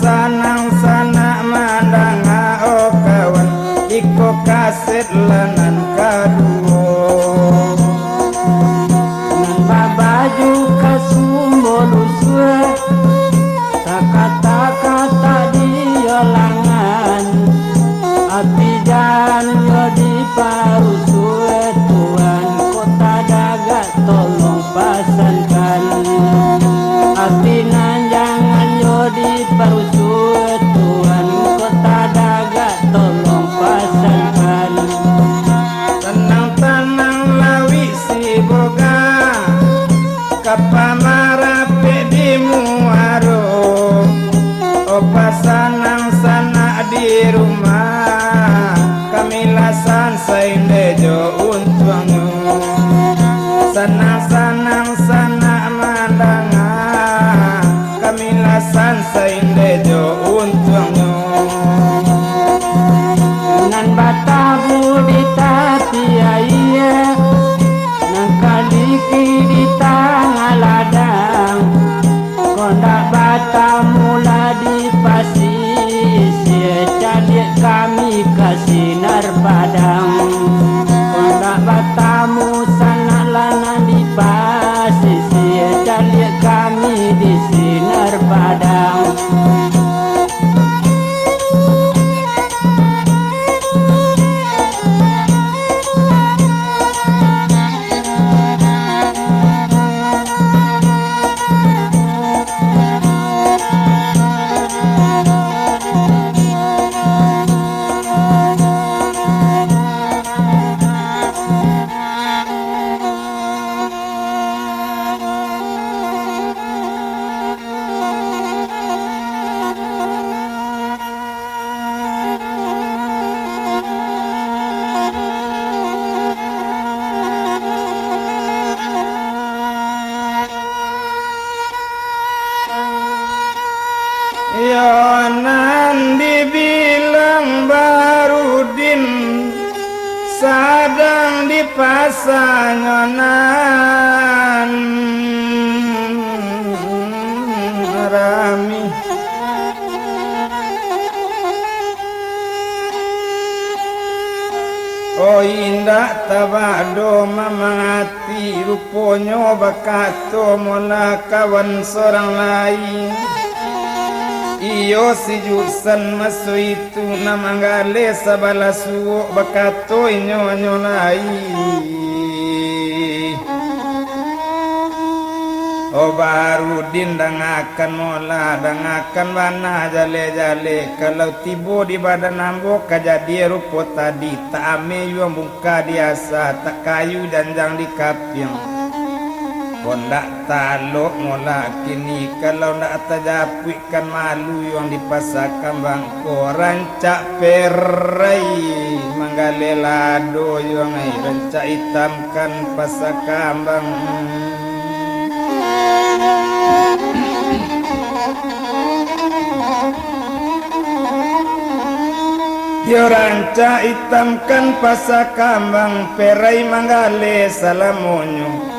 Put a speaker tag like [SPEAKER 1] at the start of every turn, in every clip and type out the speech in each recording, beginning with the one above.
[SPEAKER 1] sanang sana mandanga o kawan iko kaset lanan kaduo
[SPEAKER 2] babaju kasumbolusue kata-kata dia langan ati jan yo di parusue tuan kota daga tolong pasankan ati nanjangan yo di parusue tuan kota daga tolong pasankan
[SPEAKER 1] tenang-tenang lawi si boga kapamara di muaro opa sanang sana di rumah kamilasan saindejo untuangyo sanang sana mandanga kamilasan saindejo untuangyo
[SPEAKER 2] nan batabu di tatiaya nan kaliki di tengah ladang kondak bata mula di pasisir cadik kami ke sinar padang kondak batamu sana lana di pasisir cadik kami di sinar padang
[SPEAKER 1] Yonan dibilang Barudin sadang di pasanyonan rami oh indah tabado mamangati ruponyo bakato mula kawan seorang lain iyo si jurusan masu itu namanggale sabala suwo bakato inyo lai oh Barudin dangakan mola dangakan mana jale-jale kalau tibo di badan ambok kajadi rupo tadi tak ame yu buka diasa tak kayu danjang di kaping kondak talok mola kini kalau ndak tajapuikan malu yang dipasakkan bangko rancak perai manggale lado yang rancak hitamkan pasakan bang yo rancak hitamkan pasakan bang perai manggale salamonyo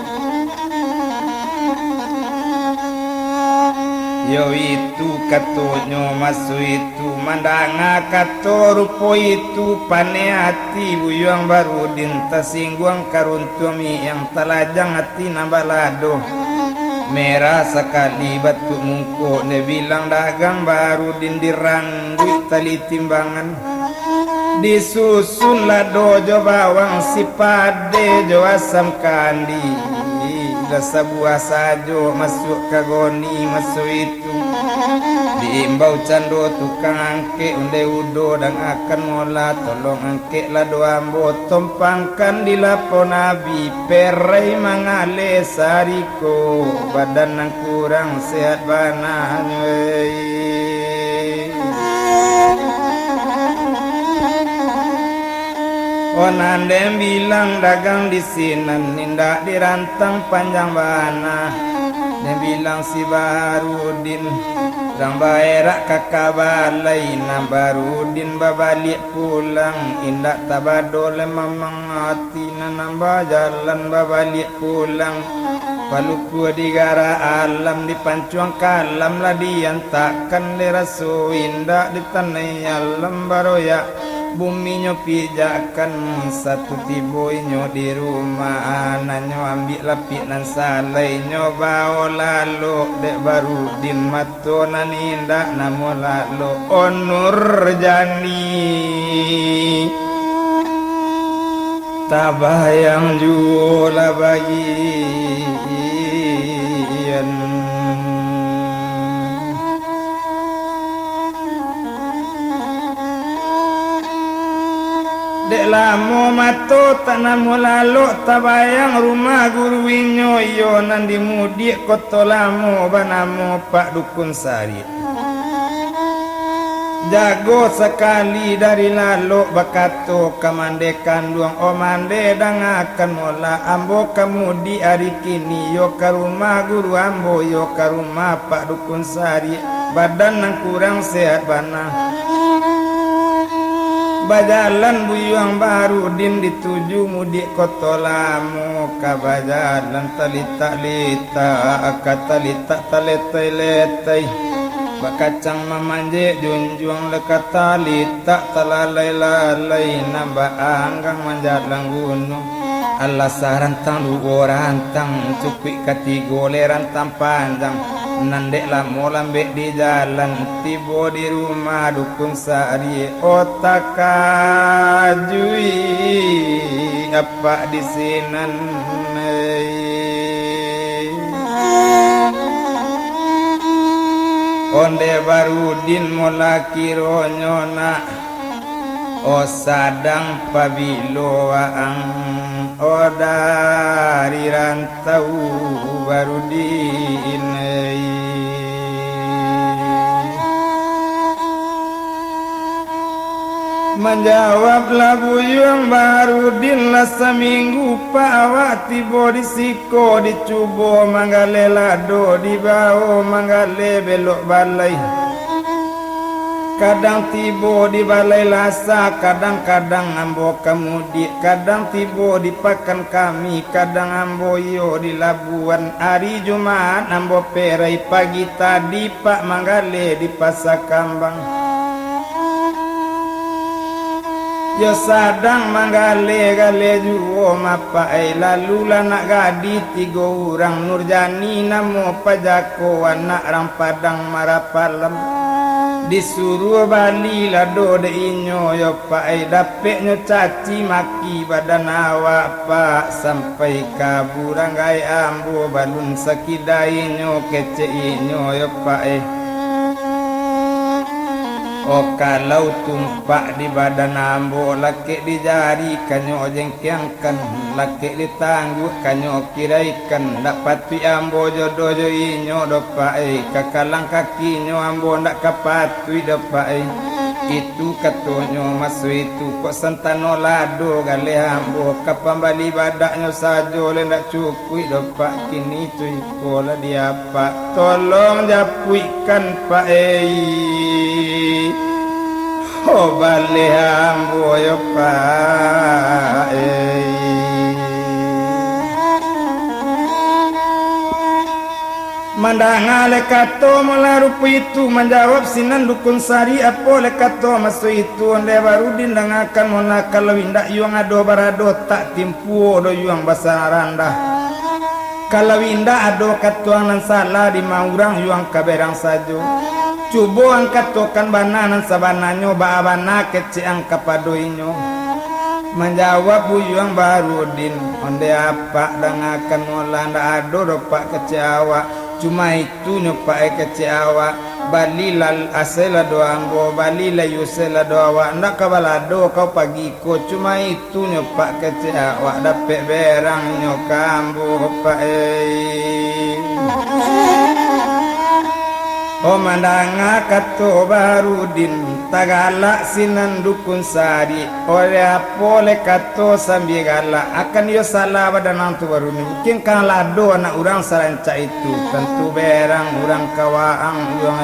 [SPEAKER 1] yo itu katonyo masu itu mandanga kato rupo itu pane hati buyang Barudin tasingguang karuntumi yang talajang hati nambalado merah sekali batu mungko ne bilang dagang Barudin dirangguit tali timbangan disusun lado jo bawang si pade jo asam kandi dasa buah sajo masuk kagoni masuk itu diimbau cando tukang angke unde udo dan akan mola tolong angke lado ambo tompangkan di lapo nabi perai mangale sariko badan nang kurang sehat bananya Onandem bilang dagang di sinan nindak dirantang panjang bana. Dem bilang si Barudin dang baerak kakabalai na Barudin babalik pulang indak tabadole mamang hati na nambah jalan babalik pulang paluku digara alam dipancuang kalam ladian takkan dirasu indah di tanah alam baroya bumi nyo pijakan satu tiboy nyo di rumah nanyo ambil lapik nan salai nyo bawa lalu dek baru din matonan indah namo lalu onur jani tabayang jula bagian dek lamo mato tanamu lalu tabayang rumah guru winyo yo nandi mudik koto lamo banamo pak dukun sari jago sekali dari lalu bakato kamande kanduang omande dangakan mola ambo kamu di hari kini yo ke rumah guru ambo yo ke rumah pak dukun sari badan nang kurang sehat bana bajalan buyuang baru din dituju mudik koto lamu kabajalan talita-lita akatalita taletai-letai bakacang memanje junjung lekat talita talalai-lalai nambah anggang manjalang gunung Allah rantang lugo rantang cupik katigole rantang panjang nandek lamo lambek di jalan tibo di rumah dukun sari otak kajui apa di sinan onde barudin mola kironyona o sadang pabiloang o dari rantau barudin menjawablah buyung barudin lah seminggu pawa tibo disiko dicubo manggale lado dibawa manggale belok balai kadang tibo di balai lasa kadang-kadang ambo kamudi kadang tibo di pakan kami kadang ambo yo di Labuan hari Jumat ambo perai pagi tadi pak manggale di Pasar Kambang yo sadang manggale-gale juwo mapai lalu nak gadi 3 orang Nurjani namo pajako anak rang Padang Marapalem disuruh bali lado de inyo yo pai dapek nyo caci maki badan awak pak sampai kaburang gai ambo balun sakidai nyo kece inyo yo pai oh kalau tumpak di badan ambo laki di jari kanyo jengkiangkan laki di tangguh kanyo kiraikan dapat pi ambo jodoh jo inyo dopai kakalang kaki nyo ambo ndak kapatui dopai itu katonyo masu itu kok sentano lado gale ambo kapambali badaknyo sajo le ndak cukui dopak kini cuy pola dia pak tolong japuikan pak oh balik ambo yo pak mandangale kato melarupu itu menjawab sinan dukun sari apo le kato masu itu onde baru dindangakan mona kalau indak yuang ado barado tak timpu do yuang basah randah kalau indak ado katuang nan salah di maurang yuang kaberang sajo cubo angkat tokan bananan sabananyo baabana kece angka padoinyo menjawab buyuang barudin onde apa dangakan molanda ado dopak kece awak cuma itu nyopak kece awak balilal asela doanggo balila yusela doawa ndak kabalado kau pagi ko cuma itu nyopak kece awak dapet berang nyokambo pak oh mandanga kato barudin tagala sinan dukun sari oleh apole kato sambil galak akan yo salah badan tu baru ni mungkin kan lado anak orang saranca itu tentu berang orang kawaang orang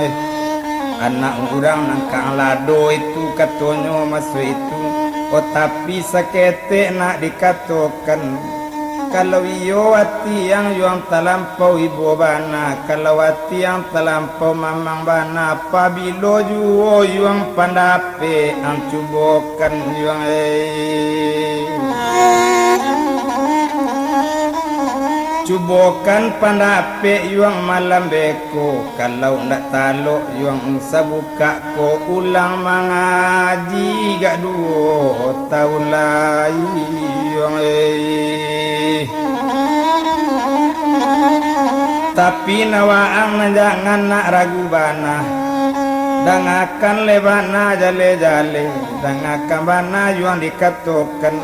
[SPEAKER 1] anak orang nangkang lado itu katonyo masuk itu oh tapi sakete nak dikatokan kalau iyo ati yang yuang talampau ibu bana, kalau ati yang talampau mamang bana, pabilo juo yuang pandape ang cubokan yuang cubokan pandape yuang malam beko, kalau ndak talo yuang sabuka ko ulang mengaji gak 2 tahun lagi yuang tapi nawaang jangan nak ragu bana, dangakan lebana jale-jale, dangakan bana yuang dikatokan.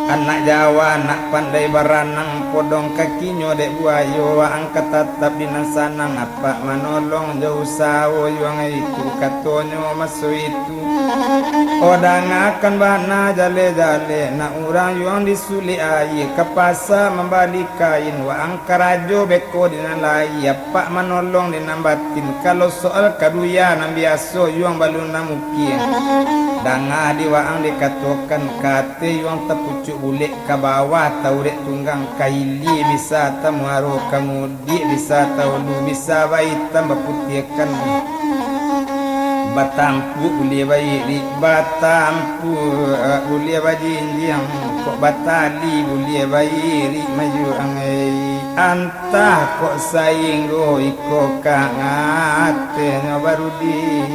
[SPEAKER 1] Anak Jawa nak pandai beranang, podong kakinya dek buayo, angkat tetap dinasanang, apa manolong jauh sawo yuang itu katonyo masuk itu. Odang akan bana jale-jale, nak orang yuang disuli air, kepasa membalik kain, wa angkarajo beko dinalai, apa manolong dinambatin, kalau soal kaduya nang biaso yuang balun namukin. Danga diwaang dikatokan kate yuang tepucuk bulik ke bawah tau dek tunggang kaili bisa tamuaro kamudi bisa taulu bisa bayi tambah putihkan batampu ulia bayi batampu ulia bayi yang kok batali ulia bayi maju angai antah kok saing go iko kangate nyobarudin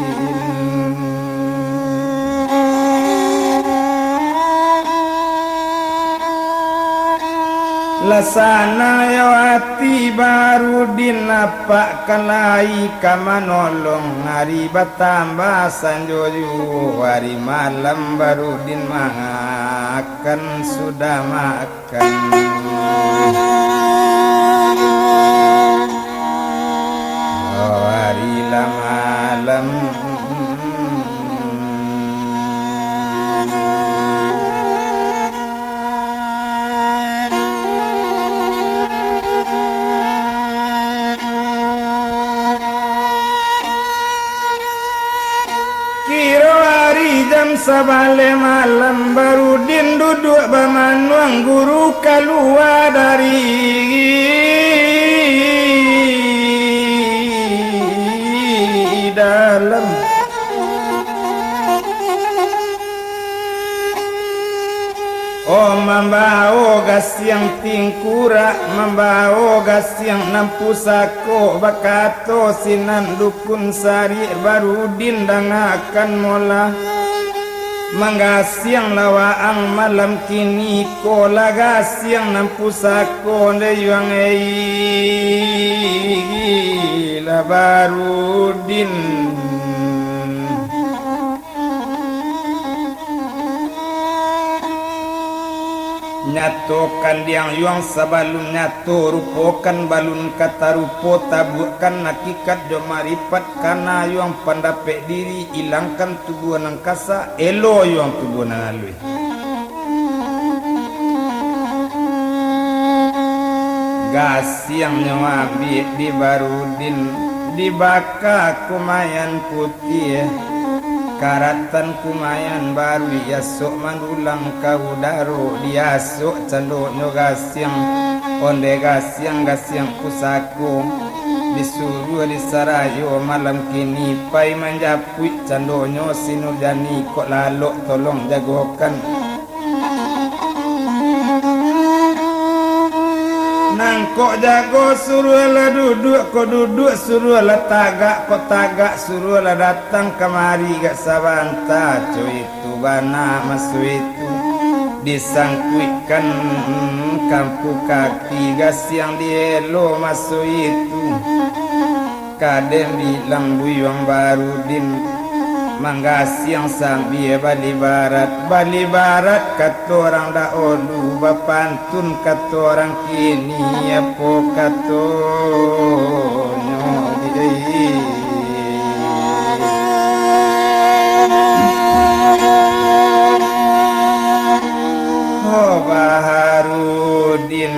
[SPEAKER 1] lasana yawati baru dinapak kalai kamanolong hari batambah sanjoju hari malam baru din makan sudah makan hari malam sabale malam baru din duduk bamanuang guru keluar dari dalam oh membawa gas yang tingkura membawa gas yang nampu sako bakato sinan dukun sari baru din dangakan mola mangasiang lawaang malam kini ko lagasiang ng pusako na yung labarudin nyatokan diang yuang sa balun nyato rupokan balun kata rupo tabukan nakikat do maripat kana yuang pandapek diri ilangkan tubuh ng kasa elo yuang tubuh ng alui gas yang nyawabi di barudin di baka kumayan putih karatan kumayan baru yasuk mandulang kau daro diasuk cando nyogasyang onde gasyang pusako disuruh disarayo malam kini pai manjapui cando nyo sinudani kok lalok tolong jagokan nangkok jago suruh lah duduk kok duduk suruh lah tagak kok tagak suruh lah datang kemari gak sabanta cuy itu bana masu itu disangkuikan kampu kaki gas yang dielo masu itu kadem bilang buyang baru din manggas yang sambil Bali Barat kata orang dahulu bapantun kata orang kini apa kata oh Baharudin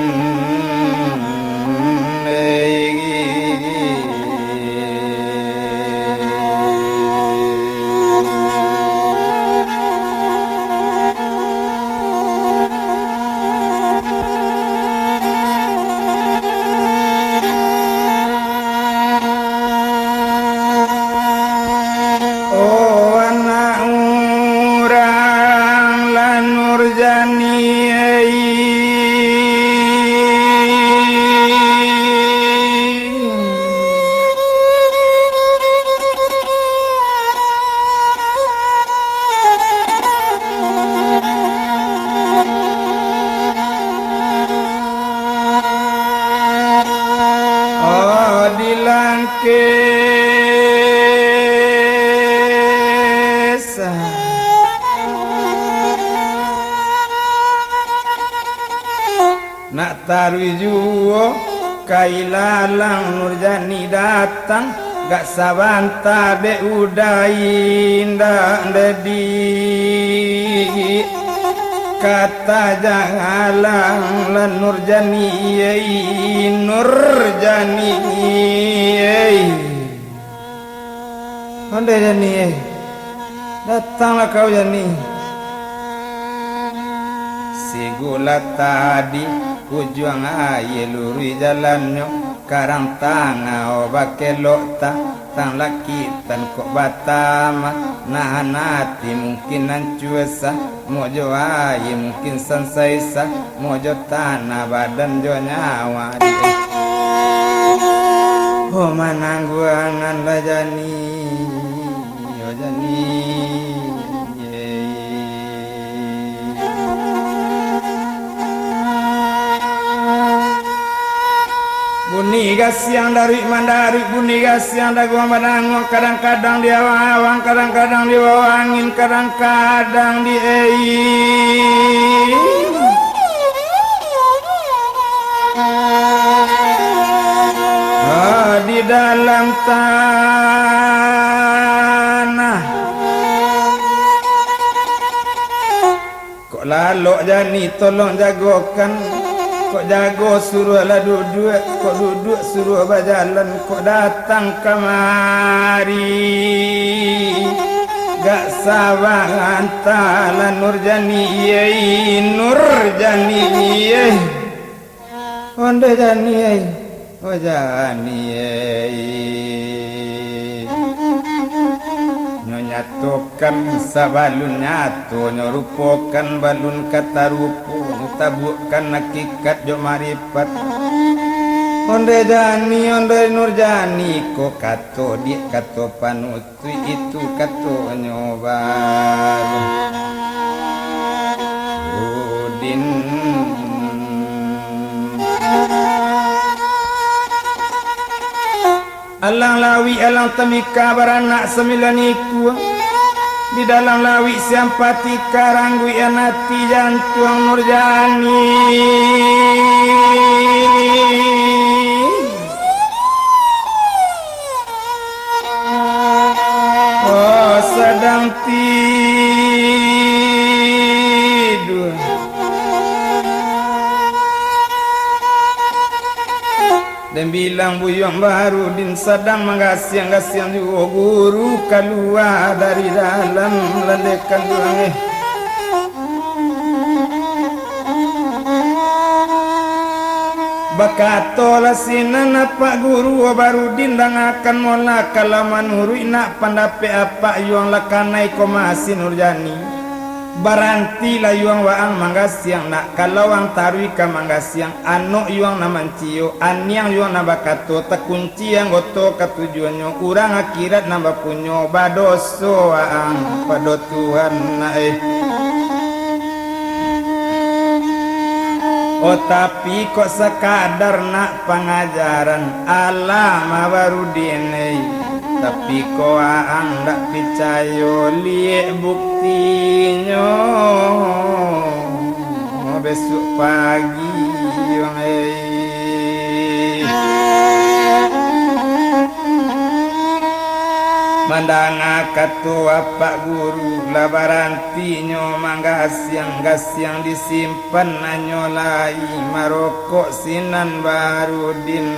[SPEAKER 1] tarujuo kailalang Nurjani datang gak sabanta be udainda dedi kata jangalang lan Nurjani Nurjani Onde Jani datanglah kau Jani si gula tadi kujuang aye luri jalannya karang tanga obake lokta tang laki tan kok batama nahan hati mungkin nan cuesa mojo aye mungkin sansaisa mojo tanah badan jo nyawa oh manangguangan lah Jani yo Jani bunyi gasiang dari mandari bunyi gasiang dari gua menanggung kadang-kadang di awang kadang-kadang di bawah angin kadang-kadang di di dalam tanah kok lalu Jani tolong jagokan kok jago suruh lah duduk kok duduk suruh berjalan kok datang kemari gak sabar antara Nurjani Nurjani onde Jani oh Jani nyatukan sabalun nyatu nyorupokan balun kata rupo tabukan hakikat jo marifat onde Jani onde Nurjani ko kato di kato panutu itu kato nyobar udin alang lawi alang temika baranak semilaniku di dalam lawi siampati karanggui anati jantung Nurjani oh sedang tidur dan bilang buyong Baharudin sedang menggasiang-gasiang juga guru keluar dari dalam lendekan tulang bakatola sinan apa guru Baharudin dan akan mola kalaman hurui nak pandape apa yuang lakanai komasi Nurjani baranti la yuang waang manggasiang nak kalau ang tarui ka manggasiang anu yuang na mancio aniang yuang na bakato takunci yang goto katujuannya urang akhirat na bapunyo badoso waang pado Tuhan na oh tapi kok sekadar nak pengajaran alam Baharudin tapi kok ang dak percaya liek buktinya besok pagi mandang katua pak guru labarantinyo mangga-siang disimpan nanyolai marokok sinan Baharudin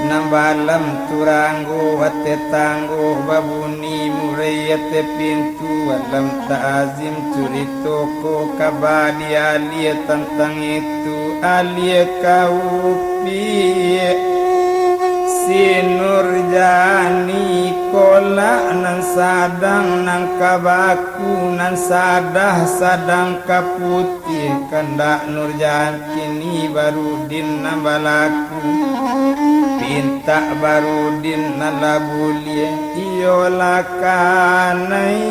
[SPEAKER 1] nambalam turanggo wate tanggo babuni murayate pintu alam ta'azim curito ko kabadi alia tentang itu alia kaupi si Nurjani kola nan sadang nang kabaku nan sadah sadang kaputi kandak Nurjani kini Baharudin nambalaku pinta Baharudin nalabulie iola kanai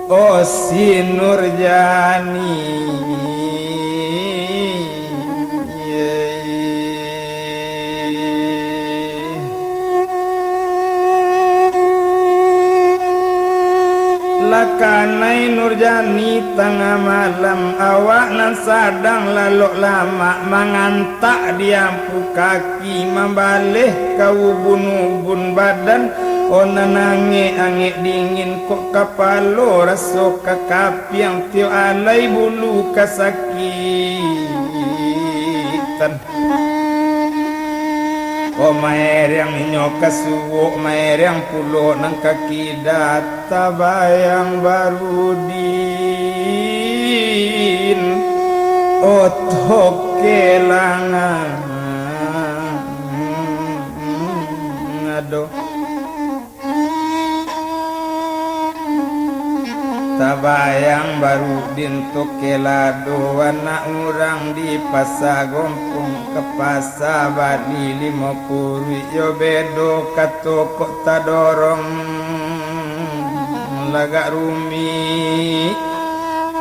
[SPEAKER 1] oh si Nurjani lakanai Nurjani tengah malam awak nan sadang lalu lama mangantak diampu kaki membalih kau ubun-ubun badan ona nange dingin kok kapalo raso kakapi yang tio alai bulu kasakitan. O maer yang minyo kasuwo maer yang pulo nang kaki data bayang baru din otok kelangan aduh tabayang baru dintuk kelado anak urang di pasagompong ke pasabadi 50 yo bedo katoko tadorong laga rumi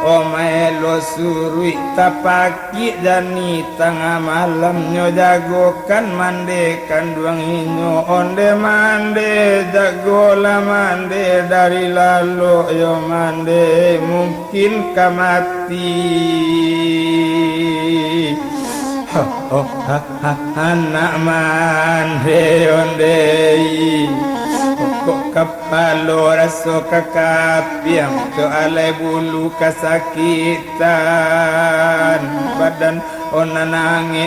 [SPEAKER 1] omelo surui tapaki jani tengah malam nyo jagokan mande kanduang inyo onde mande jagola mande dari lalu yo mande mungkin kamati anak mande onde kok kapalo raso kakapiang to alai bulu kasakitan badan ona nange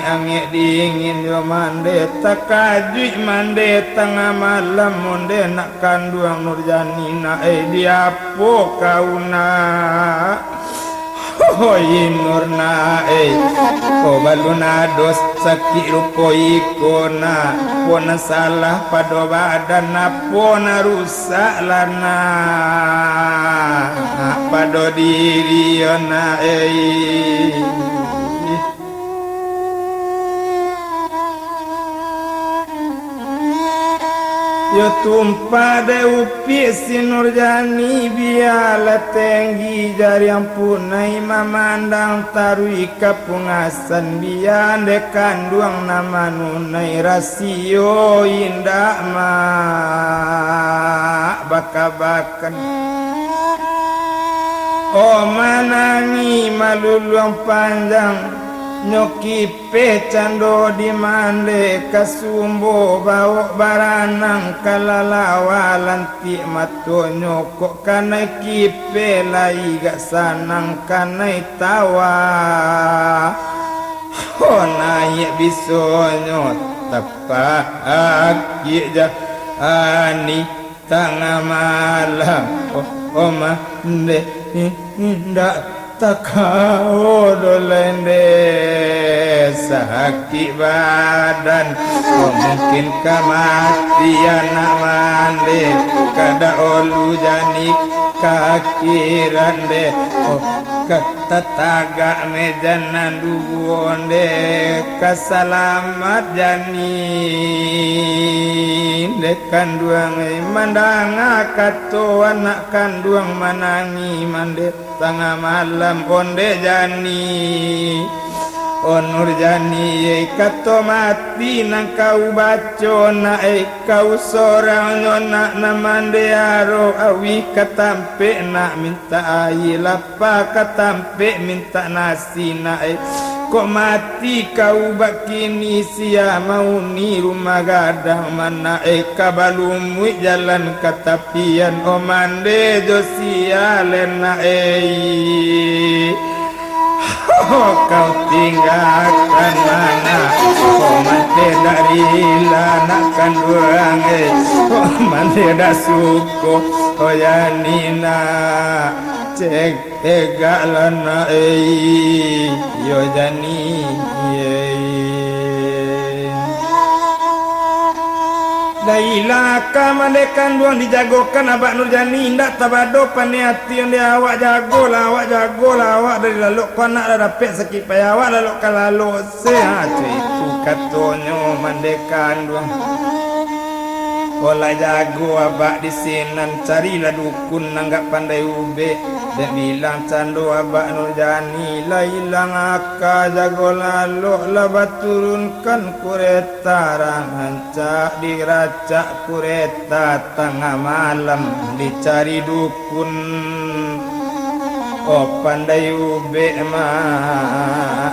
[SPEAKER 1] dingin yo mande takajui mande tengah malam monde nak kanduang Nurjani na diapo kauna hoi nurna ko baluna dos sakit rupo ikona pona salah pada badan pona rusak lana pada diri ona yo tumpah de upi si Nurjani biala tinggi jari ampunai mamandang tarui kapungasan bian de kanduang nama nunai rasio indah ma bakabakan oh manangi maluluang panjang nyoki pecando di mande kasumbo bawa baranang kalalawa lanti mato nyokok kanai kipe lai gak sanang kanai tawa hona ye bisonyo tapak ye ja ani tengah malam oh mande indak takau dolende sakit badan mungkin kematian nak mande kada olu jani kaki rande kata tagak mejanan duonde kasalamat jani de kanduang mandang kato anak kanduang manangi mande tengah malam onde jani Nurjani kato mati nang kau baco na kau sorang nyona namande aro awi katampe nak minta air lapa katampe minta nasi na kok mati kau bakini sia mau ni rumah gadang mana kabalumui jalan katapian omande josia lena kau tinggalkan mana kau mati dari lanak kanduang mati dah suku oh ya nina cek tegak lana yo jani Daila kamande kanduang dijagokan abak Nurjani ndak tabado paniati yang dia awak jago lah awak dari lalu panak dah dapat sakit payah awak lalu kalau sehat itu katonyo mande kanduang Olah jago abak di sinan carilah dukun nanggak pandai ube. Dia bilang candu abak Nurjani lah hilang aka jago lalu lah turunkan kureta rangancak diracak kureta tengah malam dicari dukun. Oh pandai ube mah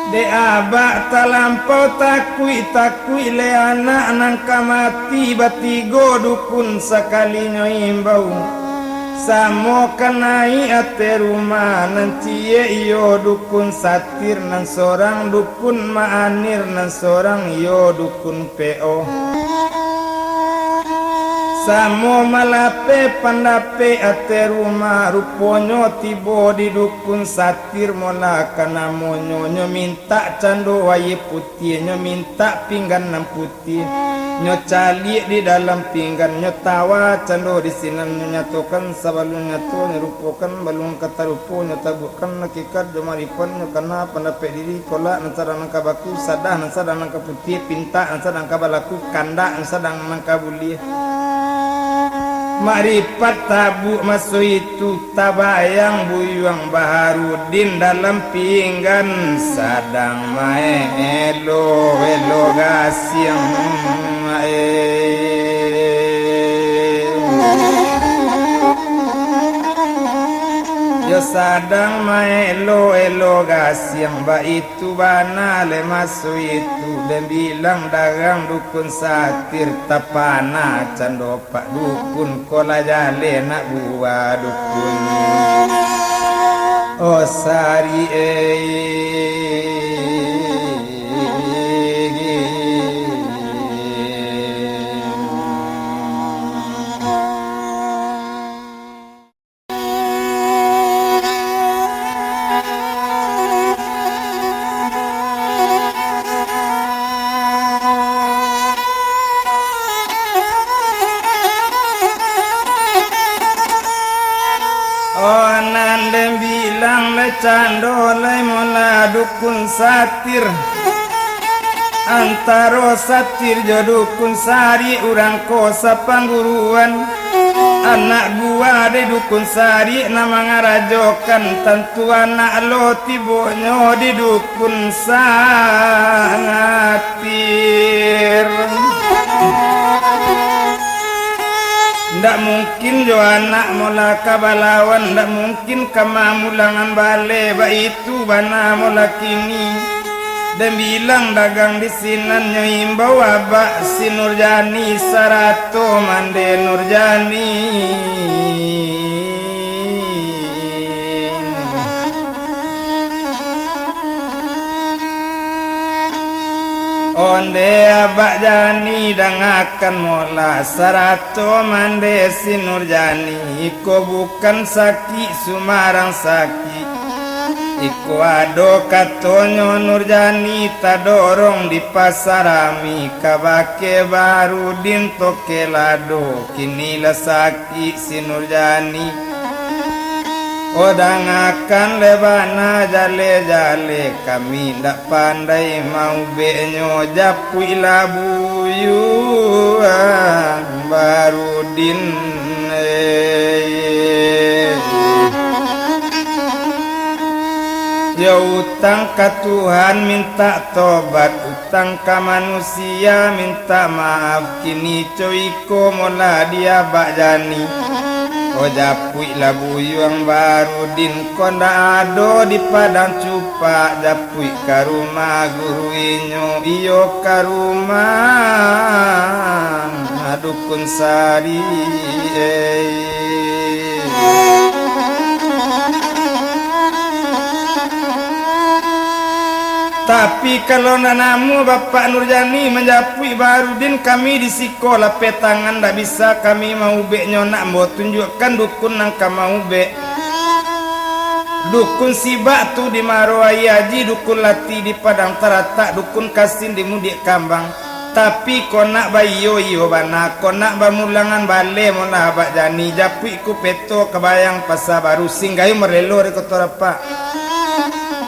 [SPEAKER 1] de abak talampau takui le anak nangka mati batigo dukun sekalinya imbau samo kenai ate rumah nancie iyo dukun satir nan sorang dukun maanir nan sorang iyo dukun PO samo malape pandape ate rumah ruponyo tibo di dukun satir mola kana monyo minta cando waye putih nyo minta pinggan nan putih nyo cali di dalam pinggan nyo tawa cando di sinan nyo nyatukan sabalun nyatu nyerupokan balung kata rupo nyo tabukan nakikat jomaripan nyo kana pandape diri kolak nansada nangka baku sadah nansada nangka putih pinta nansada nangka balaku kanda nansada nangka buli. Maripat tabu masuk itu tabayang buyuang Baharudin dalam pinggan sadang maelo gasyang yo sadang maelo gasyang ba itu bana le masuk itu dan bilang dagang dukun satir tapana cando pak dukun kola jale nak buah dukun oh sari cando lai mola dukun satir antaro satir jo dukun sari urang kosa pangguruan anak gua de dukun sari nama ngarajokan tentu anak lo tibonyo di dukun satir. Ndak mungkin jo anak mola kabalawan, ndak mungkin kama mulangan bale ba itu bana mola kini. Dan bilang dagang di sinan nyimbau abak si Nurjani sarato mande Nurjani. Onde abak jani dangakan mola sarato mande si Nurjani. Iko bukan saki sumarang saki, iko ado katonyo Nurjani tadorong di pasarami kabake Baharudin toke lado kinilah saki si Nurjani. Odang akan lebana jale-jale kami ndak pandai mau benyo japui labuyuan Baharudin ya utang ka Tuhan minta tobat, utang ka manusia minta maaf. Kini coiko mola dia bak jani o japui labuyuang Baharudin konda ado di padang cupak japui karuma guru inyo iyo karuma dukun sari Tapi kalau nanamu Bapak Nurjani menjapui Baharudin kami di sekolah petangan tak bisa kami mau be nyonak mau tunjukkan dukun nang mau be. Dukun si batu di Marwai Haji, dukun lati di Padang Tarata, dukun kasin di Mudik Kambang. tapi konak bayo iyo bana konak bamulangan bale mona abak jani japui ku peto kebayang pasa baru singgahi merelo di kotorapa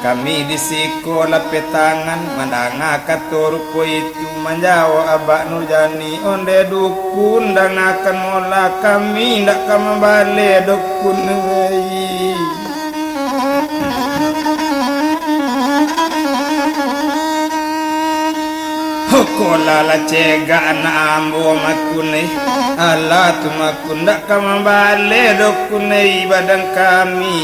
[SPEAKER 1] kami di sekolah petangan mandanga katorupo itu menjawab abak Nurjani onde dukun dan akan mola kami ndak akan bale dukun ngai kola la cega na ambo makune Allah tu makunda kama bale dokune badan kami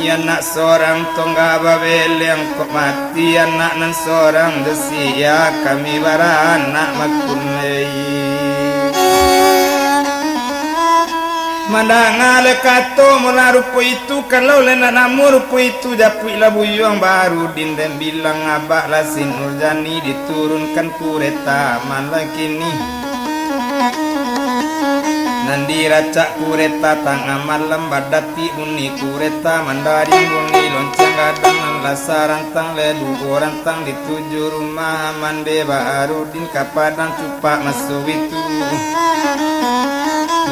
[SPEAKER 1] anak seorang tongga babel yang kok mati anak nan seorang desia kami baranak makune mandangale kato menarupo itu kalau lena namurupo itu japui labu yang baru dinden bilang abak lasin Nurjani diturunkan kureta malah kini nandi racak kureta tangga malam badati uni kureta mandari buni lonceng gadang lasaran tang ledu orang tang dituju rumah mande baru din kapadang cupak masuk itu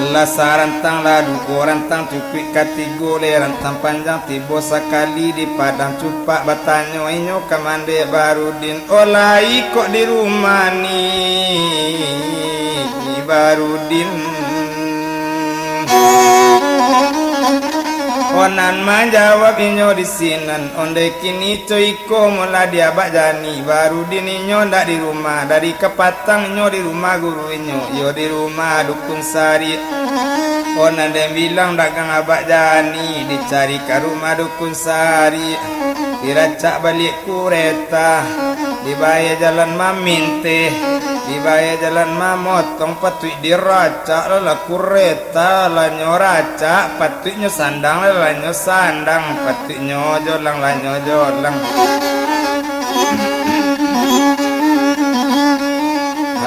[SPEAKER 1] lasaran tang ladu orang tang cupik katigole rantang panjang tibo sekali di padang cupak batanyo inyo kamande barudin olai kok di rumah ni barudin onan menjawab inyo di sinan onde kini coiko mula dia bak jani barudin inyo ndak di rumah dari kepatang inyo di rumah guru inyo yo di rumah dukun sari onan dem bilang dagang abak jani dicari ke rumah dukun sari diracak balik kureta dibayar jalan maminte dibayar jalan mamotong patui diracak lala kureta lanyo racak patuinya sandang lanyo sandang patuinya jolang lanyo jolang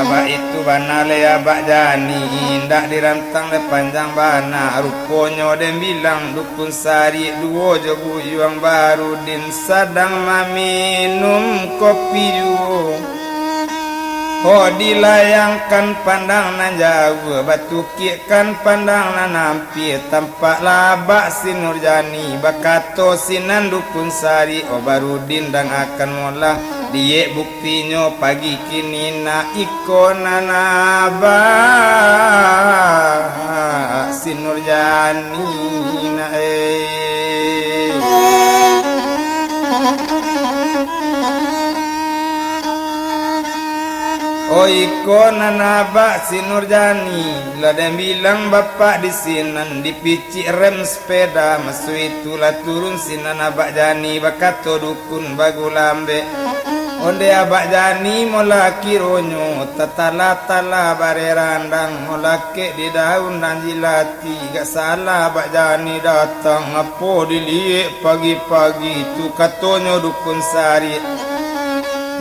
[SPEAKER 1] abak itu bana le abak jani indah dirantang le panjang bana ruponyo dem bilang dukun sari duo jogu yuang baru din sadang maminum kopi ju oh dilayangkan pandang nan jauh batu kikan pandang nan nampi tampak labak si Nurjani bakato sinan dukun sari oh barudin dan akan mola die buktinya pagi kini na ikona naba si Nurjani na oh ikona naba si Nurjani ladang bilang bapak di sinan dipicik rem sepeda masu itulah turun sinan abak jani bakato dukun bagulambe onde abak jani mola kironyo tatala-tala bare randang mola ke di daun dan jilati gak salah abak jani datang apa dilihat pagi-pagi tu katonyo dukun sari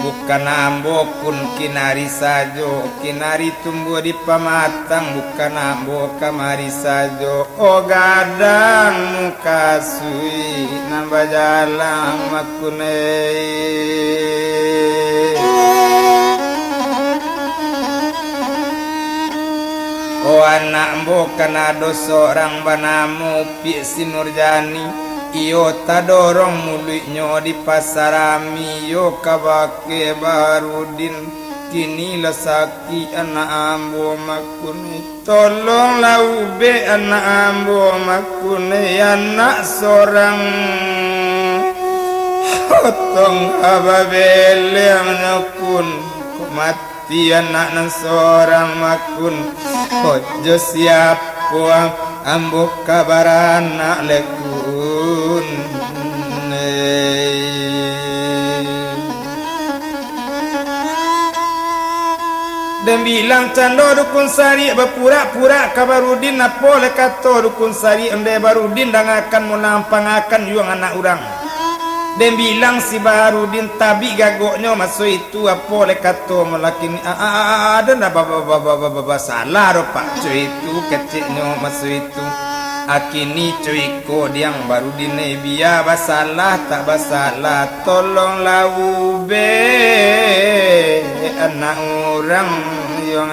[SPEAKER 1] bukan ambo pun kinari sajo kinari tumbuh di pamatang bukan ambo kamari sajo oh gadang muka sui nambah jalan makune oh anak ambo kana do seorang banamu pi si Nurjani iyo tadorong mulutnya di pasarami yo kabake barudin kini lesaki anak ambo makune tolonglah ube anak ambo makune anak seorang hotong ababele nyakun mati anak nan seorang makun ojo siapa ambo kabaran anak lekun dan bilang cando dukun sari berpura-pura kabarudin apa le kato dukun sari ende barudin dan akan menampang akan yuang anak orang dan bilang si barudin tabi gagoknya masuk itu apa le kato melakin ada ndak baba salah ro pak cuy itu kecilnya masuk itu Akini cuiko diang baru dine biya basalah tak basalah tolonglah ube anak orang yang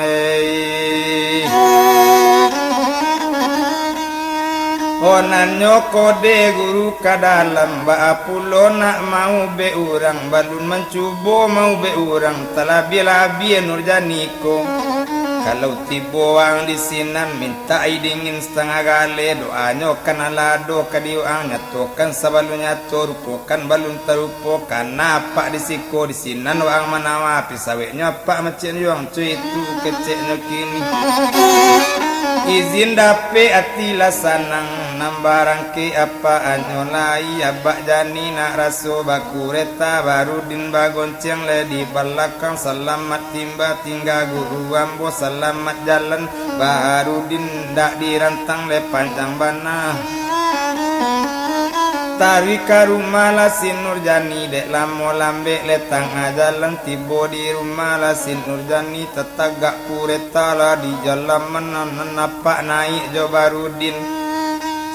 [SPEAKER 1] Onanyo kode guru kadalam ba pulo nak mau be urang balun mencubo mau be urang talabi-labi Nurjaniko kalau tibo ang di sinan minta idingin setengah gale doanyo kanalado kadiuang nyatokan sabalunya torupokan balun terupokan napak disiko di sinan wang manawa pisaweknya pak macen yuang cuy itu keceknya kini izin dape atila sanang nambarang ke apa anyolai abak jani nak raso bakureta barudin bagonceng le di belakang selamat timba tinggal guru ambo selamat jalan barudin dak dirantang le panjang bana Tari karumah la sin Nurjani dek lamo lambe letang jalan tibo di rumah la sin Nurjani tetagak pureta la di jalan menapak naik jo Barudin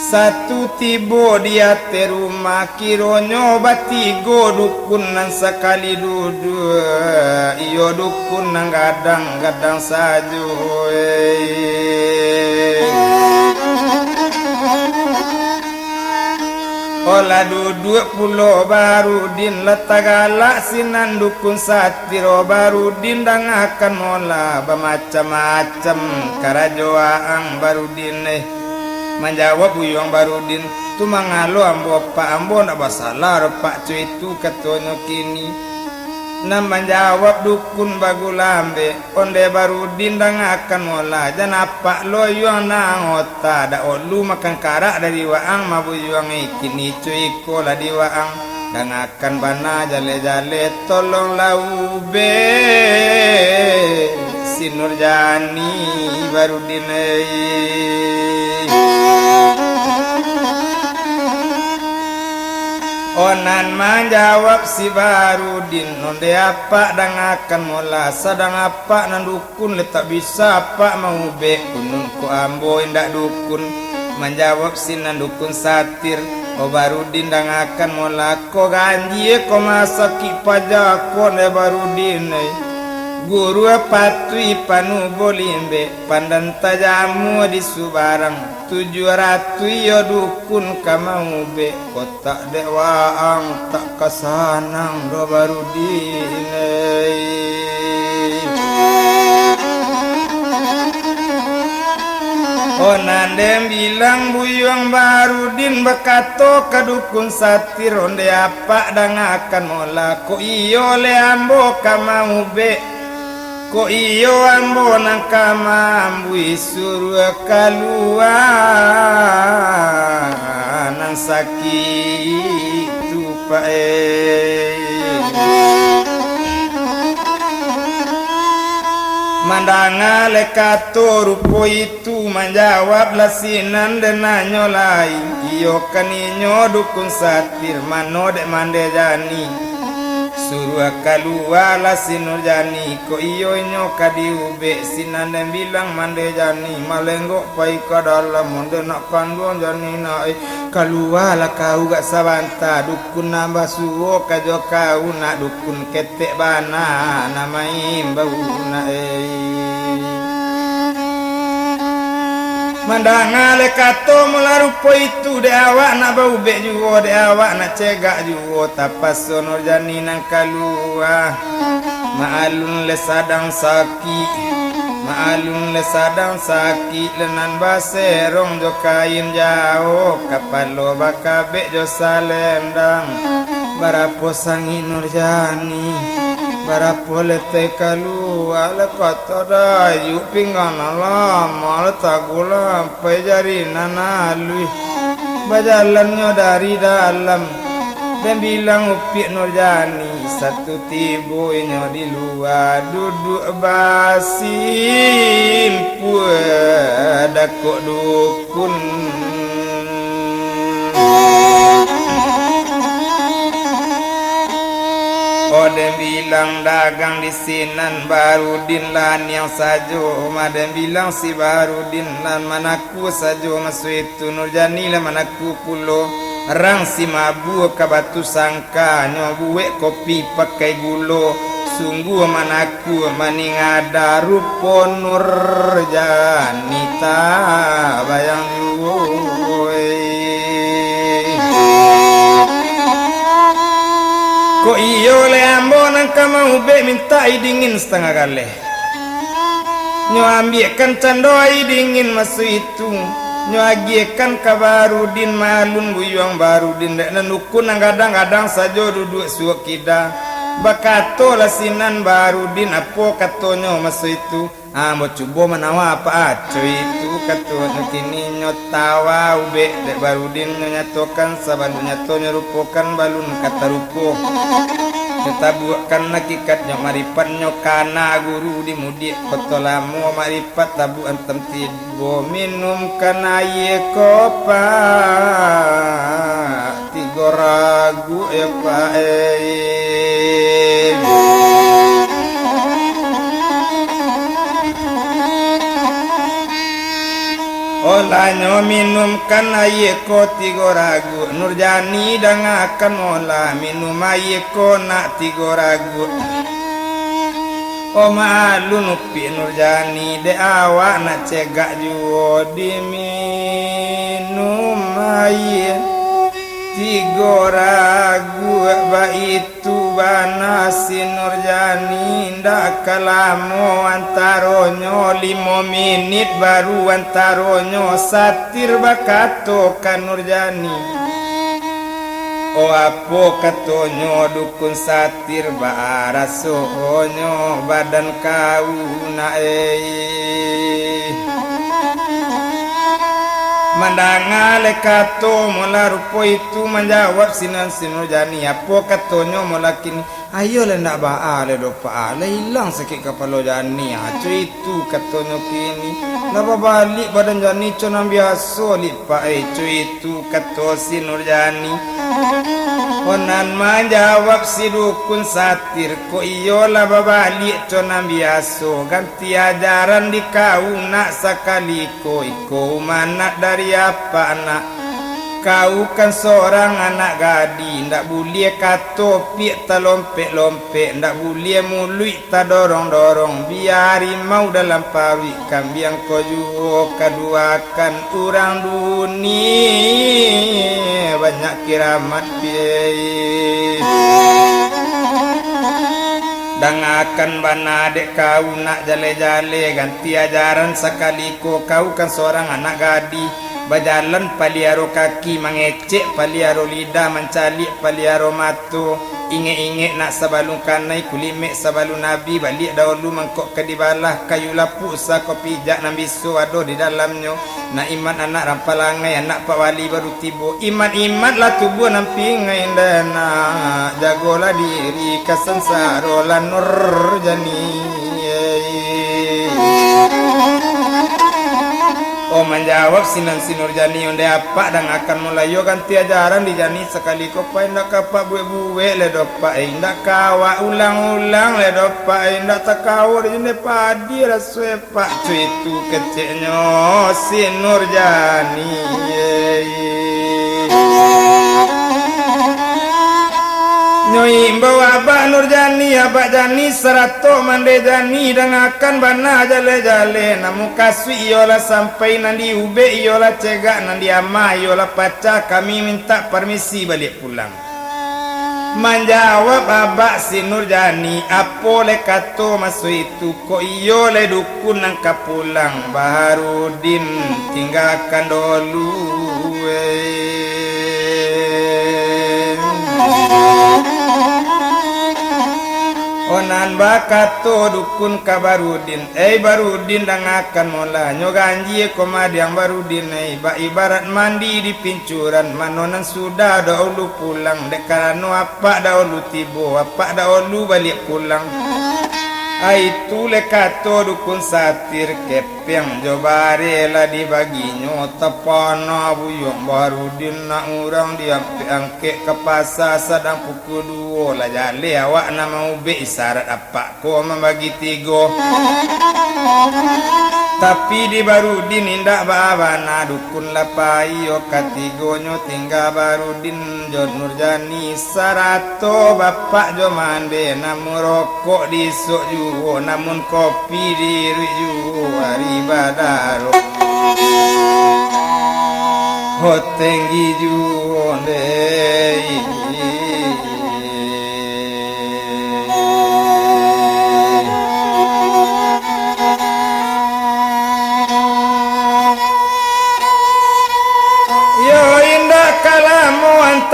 [SPEAKER 1] satu tibo dia te rumah kironyo batigo dukun nan sekali duduk iyo dukun nang gadang-gadang sajo Ola duduk pulau Barudin letagala sinan dukun satiro Barudin dan akan mola bermacam-macam karajoang Barudin menjawab buyong Barudin tu mangalo ambo pak ambo nak basalah pak cuy itu katanya kini nam menjawab dukun bagulambe onde Barudin dan akan mola jan apa lo yuang nang ota da olu makan karak dari waang mabuyang kini cuy kola di waang dan akan bana jale-jale tolonglah ube si Nurjani Barudin Onan menjawab si Barudin onde apa dan akan mola sadang apa nan dukun letak bisa apa mau be kunun ku ambo indak dukun menjawab si nan dukun satir o Barudin dan akan mola ko ganji ko masaki pajak ko ne Barudin guru patui panu bolimbe pandan tajamu di Subarang 700 yo dukun kamau be kotak dewaang tak kasanang do Barudin Onandem bilang buyong Barudin bekato ke dukun satir onde apa dan akan mola ko iyo le ambo kamau be ko iyo ambo nang kamambu isuru kaluar nang sakit tupae mandanga lekato rupo itu menjawab lasinan denanyo lai iyo kaninyo dukun satir mano dek mande jani suruh kaluar la Nurjani ko iyo nyo kadiube sinan dan bilang mande jani malenggok pai ka dalam monde nak pandon jani nai kaluar la kau gak sabanta dukun nambah suwo kajo kau nak dukun ketek bana namain bau na mandangale kato mularupo itu de awak nak bau be juo de awak nak cegak juo tapas Nurjani nang kalua maalun le sadang saki lenan baserong jo kain jauh kapalo bakabe jo salendang barapo sangi Nurjani barapole te kalua le kata dayu pingana lama le tagula pejari nanalui bajalannya dari dalam dan bilang upi Nurjani satu tibo inyo di luar duduk basin pueda kok dukun Ode bilang dagang di sinan Barudin lan yang sajo. Made bilang si Barudin lan manaku sajo masu itu Nurjani lan manaku pulo. Rang si mabu ka batu sangka nyobuwe kopi pakai gulo. Sungguh manaku maning ada rupo Nurjanita bayang juwe. Ko iyo le ambo nang kamau be minta dingin setengah kali. Nyo ambikan candoi dingin masu itu. Nyo agikan ka Barudin malun buyuang Barudin dek nanukun nang kadang-kadang sajo duduk suak kida. Bakato lasinan Barudin apo katonyo masu itu. Mau cubo menawa apa aco itu katonyo kini nyo tawa ube dek Barudin nyo nyatokan saban nyato nyerupokan balun kata rupo. Kita buatkan hakikat nyo maripat nyo kana guru di mudik kotolamu maripat tabu antem tibo minum kana ye kopa tigo ragu pa Ola nyo minum kan ayeko tigo ragu Nurjani dangakan ola minum ayeko nak tigo ragu O malu nupi Nurjani de awak nak cegak juo di minum ayeko tigo ragu ba itu banasi Nurjani ndak kalamo antaronyo 5 menit baru antaronyo satir bakato kan Nurjani o apo katonyo dukun satir ba rasonyo badan kau na Mandangale kato mula rupo itu menjawab sinan Nurjani apo katonyo mula kini ayo le ndak baale do paale hilang sakit kepala Jani aco itu katonyo kini napa balik badan Jani conam biasa lipa aco itu kato si Nurjani Onan menjawab si dukun satir ko iyo lah babalik conam biasa ganti ajaran di kau nak sakali ko iko manak dari apa anak kau kan seorang anak gadi ndak boleh kato piak ta lompek-lompek ndak boleh mulut ta dorong-dorong biari mau dalam pawi kambiang ko juo kaduakan orang dunia banyak kiramat biaya dan akan bana dek kau nak jale-jale ganti ajaran sekali kau kan seorang anak gadi berjalan paliaro kaki mengecek paliaro lidah mencalik paliaro matu inge-inge nak sabalung kanai kulimek sabalung nabi balik dahulu mangkok ke dibalah kayu lapuk sa kopi jak nabi so ado di dalamnya nak iman anak rampalangai anak pak wali baru tibo iman lah tubuh nampingai dana jagolah diri kasansaro lan Nurjani Oh menjawab sinan si Nurjani onde apa dan akan mulai yo ganti ajaran di Jani sekali ko pa indak apa buwe le dopa indak kawa ulang-ulang le dopa indak takawa di ne padi rasue pak itu keceknya si Nurjani Nyoi bawa abah Nurjani abah Jani serato mande Jani dan akan bana jale-jale namu kasih iyolah sampai nandi ube iyolah cegak nandi ama iyolah paca kami minta permisi balik pulang menjawab abah si Nurjani apo le kato masu itu ko iyo le dukun nangka pulang Barudin tinggalkan dulu Onan bakato dukun ka Barudin Barudin dan akan mola nyoganji komadi yang Barudin ibarat mandi di pincuran manonan sudah dahulu pulang dekarano apa dahulu tibo apa dahulu balik pulang Aitu lekato dukun satir kepeng jobare lah dibaginyo tepono buyong Barudin nak urang diangke ke pasar sedang pukul 2 lah jale awak nama ube isyarat apa ko membagi 3 tapi di Barudin indak babana dukun lapai yo katigonyo tinggal Barudin Jon Nurjani sarato bapak jo mande namun rokok disuk juo namun kopi diri juo hari badaro hotenggi juo dei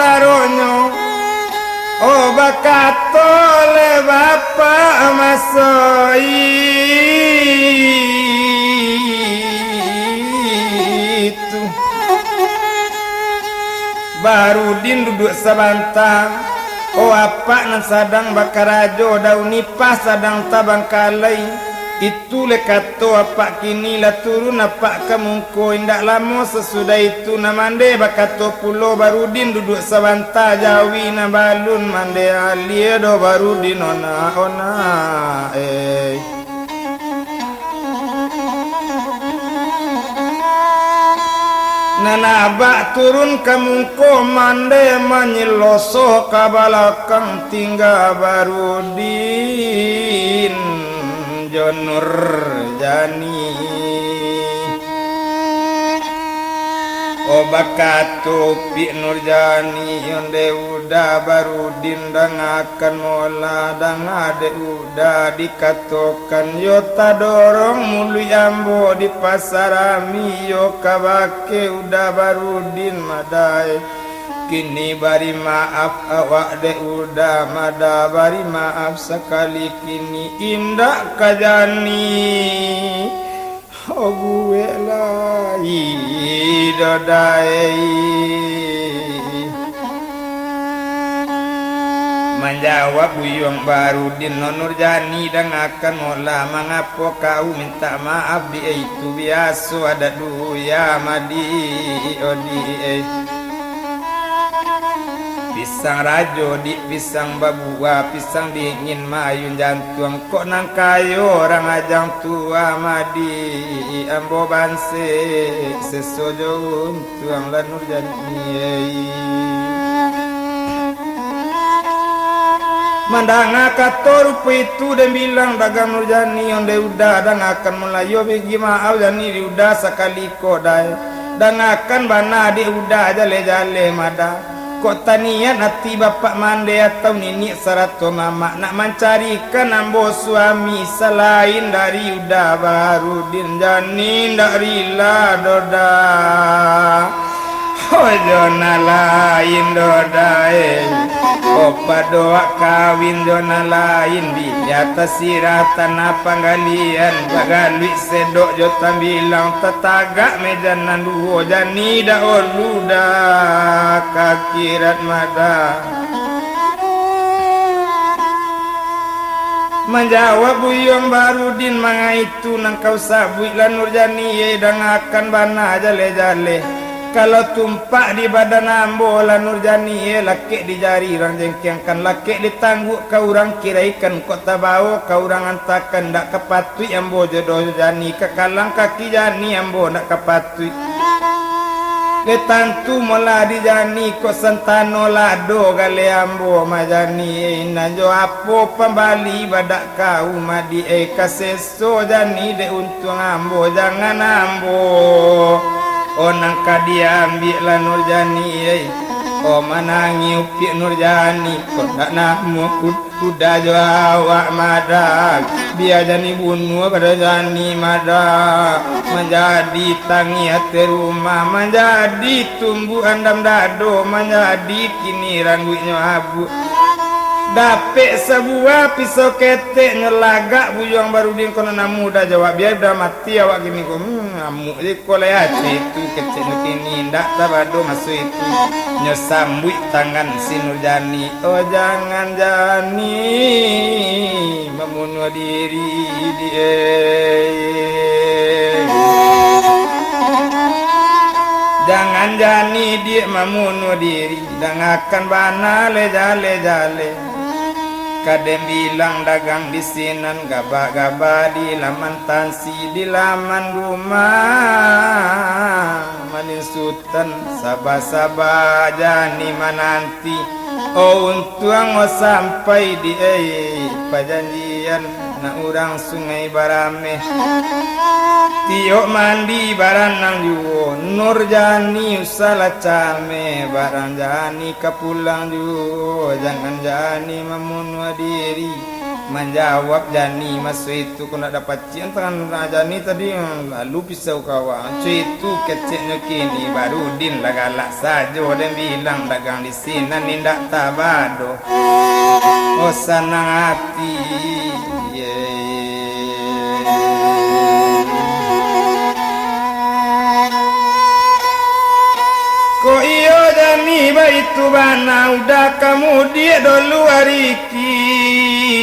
[SPEAKER 1] taronyo oh bakato le bapak masoi itu Barudin duduk sabantang oh apa nan sadang bakarajo dauni pas sadang tabang kalai itu lekato apa kini lah turun apa kamungko indak lama sesudah itu namande bakato pulau Barudin duduk sabanta jawi na balun mande alia do Barudin ona Nanabak turun kamungko mande menyeloso kabalakang tinggal Barudin Jon Nurjani oh bakato pi Nurjani yonde udah Barudin dangakan mola dangade udah dikatokan yota dorong mulu ambo di pasar ami yo kabake udah Barudin madai kini bari maaf awak de udah mada bari maaf sekali kini indak kajani oh gue lai dodai menjawab buyong Barudin Nurjani dan akan mola mengapo kau minta maaf di itu biasa ada duya madi odi pisang rajo di pisang babua pisang dingin mayun jantung kok nang kayo orang ajang tua madi ambo banse sesojo untuang lan Nurjani mandanga kator itu dan bilang dagang Nurjani onde udah dan akan melayu bagi maaf jani udah sekali kodai dan akan bana di udah jale-jale mada kok tanian hati bapak mande atau nini sarato mama nak mencarikan ambo suami selain dari udah Barudin jani dari la doda jona lain dodae opa doa kawin jona lain di atas sirah tanah panggalian bagalui sedok jota bilang tetagak mejanan duo jani da oluda kakirat mada menjawab buyong Barudin manga itu nang kau sabui lan Nurjani ye dang akan bana jale-jale kalau tumpak di badan ambo lan Nurjani laki di jari orang jengkiangkan laki ditangguk kau orang kiraikan kok tabau kau orang antakan dak kepatui ambo jodoh jani kekalang kaki jani ambo dak kepatui ketantu mola di jani kok sentano lado gale ambo majani najo apo pembali badak kau madi kaseso jani de untung ambo jangan ambo onang kadia ambil lah Nurjani oh manangi upi Nurjani kok tak namu udah jo awak mada biar jani bunuh pada jani mada menjadi tangi hati rumah menjadi tumbuhan dam dado menjadi kini ranggunya abu dapet sebuah pisau ketek ngelagak buyang Barudin kono namu dah jawab biar dah mati awak gini ko ngamuk je ko leh itu kecil kini ndak tabado masuk itu nyesambui tangan si Nurjani oh jangan Jani membunuh diri dia jangan Jani dia membunuh diri dan akan bana jale kadang bilang dagang di sinan gabah-gabah di laman tansi di laman rumah manin sultan sabah-sabah Jani mananti oh untuang oh sampai di pajanjian na urang sungai Barame tiok mandi barang nang juo Nurjani usala came barang Jani kapulang juo jangan Jani membunuh diri menjawab Jani masuk itu kau nak dapat cinta Jani tadi lalu pisau kawan itu kecilnya kini Barudin lah galak saja dan bilang dagang di sini nindak tabado oh senang hati ko iyo Jani baitu bana udah kamu dia dulu hari kini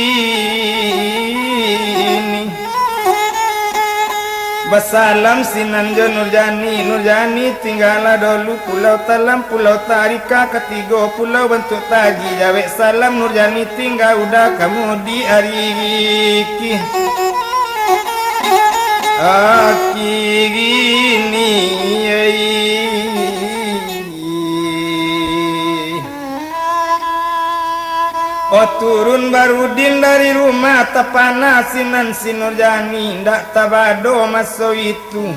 [SPEAKER 1] basalam sinan jo Nurjani tinggallah dulu pulau Talam pulau Tarika ketiga pulau bentuk tagi jawe salam Nurjani tinggal udah kamu di hari kini gini oh turun Barudin dari rumah tapanasinan si Nurjani ndak tabado masuk itu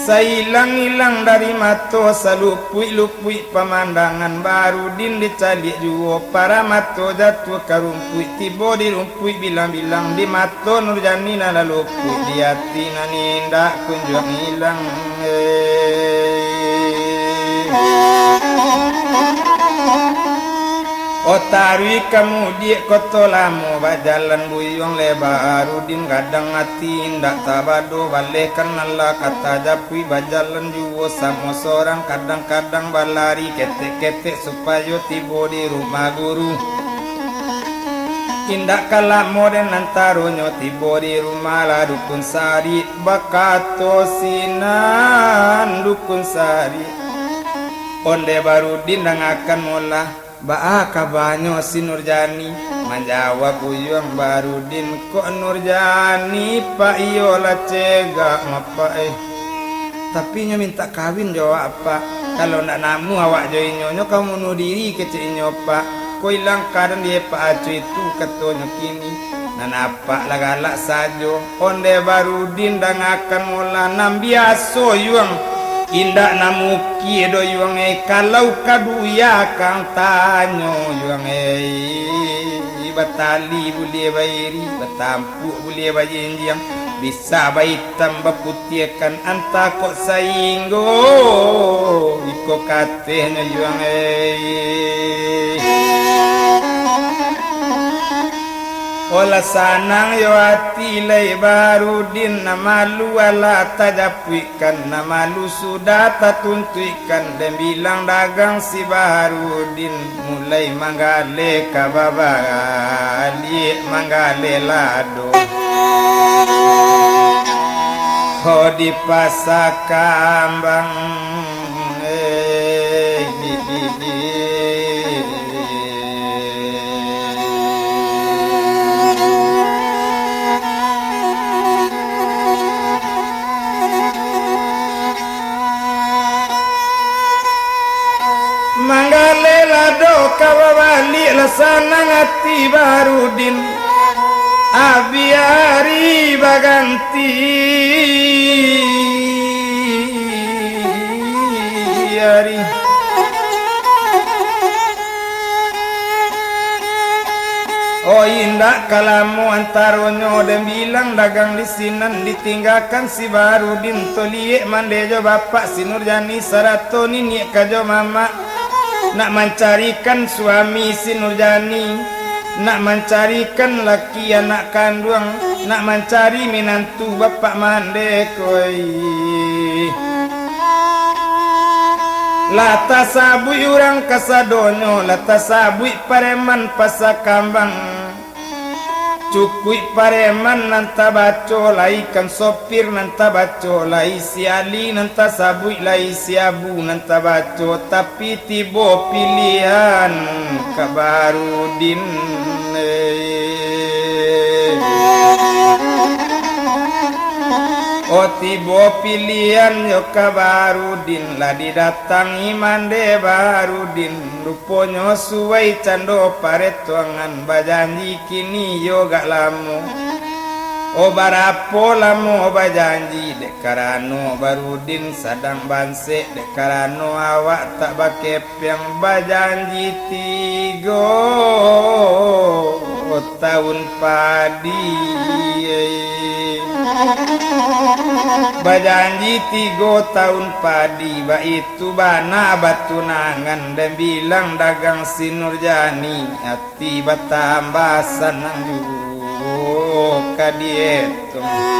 [SPEAKER 1] sailang-ilang dari mato salupui-lupui pemandangan Barudin dicalik juo para mato jatuh karumpui tiba di rumpui bilang-bilang di mato Nurjani nalalupui di hati nani ndak kunjung hilang oh tarui kamu dia koto lamo bajalan buyong lebar Barudin kadang hati ndak tabado balik kenal kata japui bajalan juo sama seorang kadang-kadang balari ketek-ketek supaya tiba di rumah guru indak kalah moden antaronyo tiba di rumah lah dukun sari bakato sinan dukun sari onde Barudin nang akan mula Ba'a kabanyo si Nurjani menjawab buyang Barudin kok Nurjani pak iyo lah cegak ngapa tapi nyo minta kawin jawab apa kalau nak namu awak joi nyo kamu nuh diri kecil nyo pak ko ilang kadang dia pak acu itu katonyo kini nan apa lah galak sajo onde Barudin dan akan mula nam biaso yuang indak namuki do yuang kalau kaduya kang tanyo yuang batali boleh bairi batampu boleh bayinjang bisa bayi tambah putihkan anta kok sainggo iko katenya yuang ola sanang yo hati lay Barudin namalu ala tajapuikan namalu sudah tatuntuikan dan bilang dagang si Barudin mulai manggale kababali manggale lado ho di pasakambang manggale lado kawawali lasanang hati Barudin abiari baganti hari oh indak kalamu antaronyo dan bilang dagang di sinan ditinggalkan si Barudin toliek mandejo bapak si Nurjani sarato nini kajo mama nak mencarikan suami si Nurjani, nak mencarikan laki anak kandung, nak mencari minantu bapak mandekoi. Lata sabui urang kasadonyo, lata sabui pareman pasakambang, cukui pareman nanta baco lai kan sopir nanta baco lai si Ali nanta sabui lai si Abu nanta baco, tapi tibo pilihan Kabarudin. Oh tibo pilihan yo Kabarudin, lah didatangi mande Barudin, ruponyo suwai cando paretuangan bajanji kini yo gak lamu. Oh barapo lamu bajanji dekarano Barudin sadang banse dekarano awak tak bakepeng bajanji 3 tahun padi. Bajanji 3 tahun padi, ba itu bana batunangan dan bilang dagang si Nurjani, hati batambah senang juga kadietung.